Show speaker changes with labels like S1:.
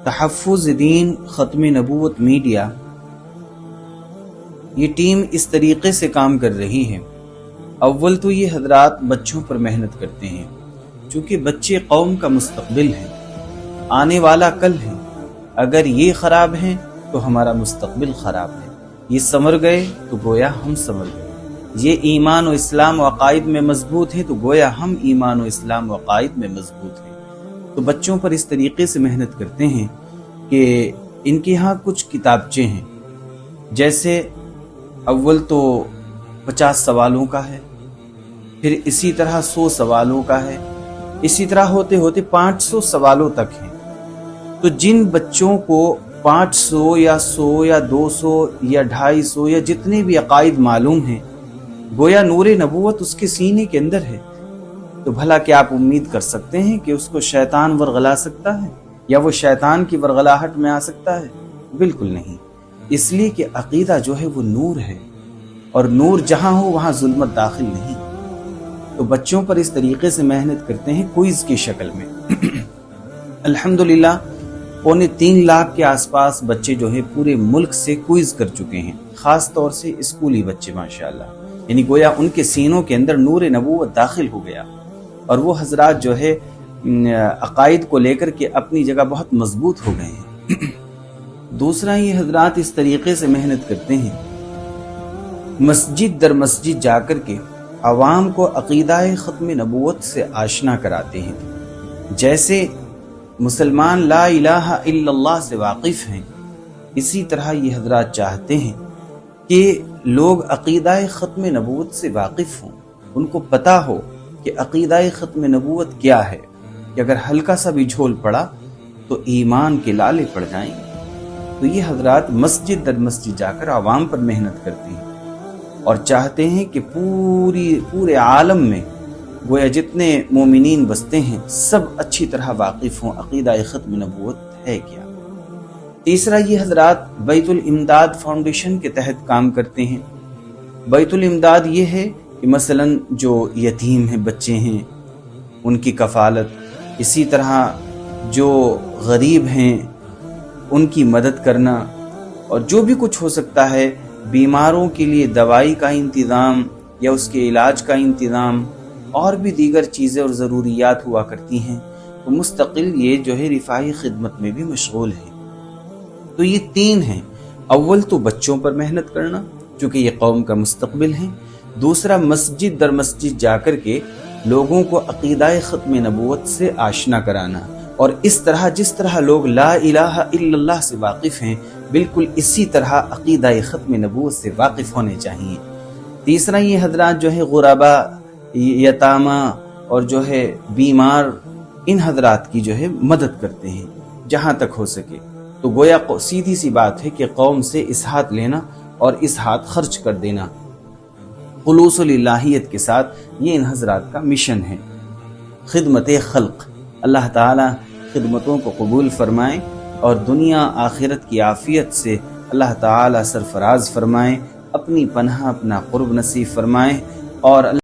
S1: تحفظ دین ختم نبوت میڈیا یہ ٹیم اس طریقے سے کام کر رہی ہے۔ اول تو یہ حضرات بچوں پر محنت کرتے ہیں، چونکہ بچے قوم کا مستقبل ہیں، آنے والا کل ہے۔ اگر یہ خراب ہیں تو ہمارا مستقبل خراب ہے۔ یہ سنور گئے تو گویا ہم سنور گئے۔ یہ ایمان و اسلام و عقائد میں مضبوط ہے تو گویا ہم ایمان و اسلام و عقائد میں مضبوط ہیں۔ تو بچوں پر اس طریقے سے محنت کرتے ہیں کہ ان کے ہاں کچھ کتابچے ہیں، جیسے اول تو 50 سوالوں کا ہے، پھر اسی طرح 100 سوالوں کا ہے، اسی طرح ہوتے ہوتے 500 سوالوں تک ہیں۔ تو جن بچوں کو 500 یا 100 یا 200 یا 250 یا جتنے بھی عقائد معلوم ہیں، گویا نور نبوت اس کے سینے کے اندر ہے، تو بھلا کیا آپ امید کر سکتے ہیں کہ اس کو شیطان ورغلا سکتا ہے یا وہ شیطان کی ورغلاہٹ میں آ سکتا ہے؟ بالکل نہیں، اس لیے کہ عقیدہ جو ہے وہ نور ہے، اور نور جہاں ہو وہاں ظلمت داخل نہیں۔ تو بچوں پر اس طریقے سے محنت کرتے ہیں کوئز کی شکل میں۔ الحمدللہ 3.25 لاکھ کے آس پاس بچے جو ہے پورے ملک سے کوئز کر چکے ہیں، خاص طور سے اسکولی بچے ماشاءاللہ، یعنی گویا ان کے سینوں کے اندر نور نبوت داخل ہو گیا، اور وہ حضرات جو ہے عقائد کو لے کر کے اپنی جگہ بہت مضبوط ہو گئے ہیں۔ دوسرا یہ حضرات اس طریقے سے محنت کرتے ہیں، مسجد در مسجد جا کر کے عوام کو عقیدہ ختم نبوت سے آشنا کراتے ہیں۔ جیسے مسلمان لا الہ الا اللہ سے واقف ہیں، اسی طرح یہ حضرات چاہتے ہیں کہ لوگ عقیدہ ختم نبوت سے واقف ہوں، ان کو پتہ ہو کہ عقیدہ ختم نبوت کیا ہے، کہ اگر ہلکا سا بھی جھول پڑا تو ایمان کے لالے پڑ جائیں گے۔ تو یہ حضرات مسجد در مسجد جا کر عوام پر محنت کرتے ہیں، اور چاہتے ہیں کہ پورے عالم میں گویا جتنے مومنین بستے ہیں سب اچھی طرح واقف ہوں عقیدہ ختم نبوت ہے کیا۔ تیسرا یہ حضرات بیت الامداد فاؤنڈیشن کے تحت کام کرتے ہیں۔ بیت الامداد یہ ہے کہ مثلا جو یتیم ہیں، بچے ہیں، ان کی کفالت، اسی طرح جو غریب ہیں ان کی مدد کرنا، اور جو بھی کچھ ہو سکتا ہے، بیماروں کے لیے دوائی کا انتظام یا اس کے علاج کا انتظام، اور بھی دیگر چیزیں اور ضروریات ہوا کرتی ہیں، تو مستقل یہ جو ہے رفاہی خدمت میں بھی مشغول ہیں۔ تو یہ 3 ہیں، اول تو بچوں پر محنت کرنا چونکہ یہ قوم کا مستقبل ہے، دوسرا مسجد در مسجد جا کر کے لوگوں کو عقیدہ ختم نبوت سے آشنا کرانا، اور اس طرح جس طرح لوگ لا الہ الا اللہ سے واقف ہیں بالکل اسی طرح عقیدہ ختم نبوت سے واقف ہونے چاہیے۔ تیسرا یہ حضرات جو ہے غربا، یتامہ اور جو ہے بیمار، ان حضرات کی جو ہے مدد کرتے ہیں جہاں تک ہو سکے۔ تو گویا سیدھی سی بات ہے کہ قوم سے اسہات لینا اور اسہات خرچ کر دینا خلوص للہیت کے ساتھ، یہ ان حضرات کا مشن ہے، خدمت خلق۔ اللہ تعالی خدمتوں کو قبول فرمائیں اور دنیا آخرت کی عافیت سے اللہ تعالی سرفراز فرمائیں، اپنی پناہ اپنا قرب نصیب فرمائیں، اور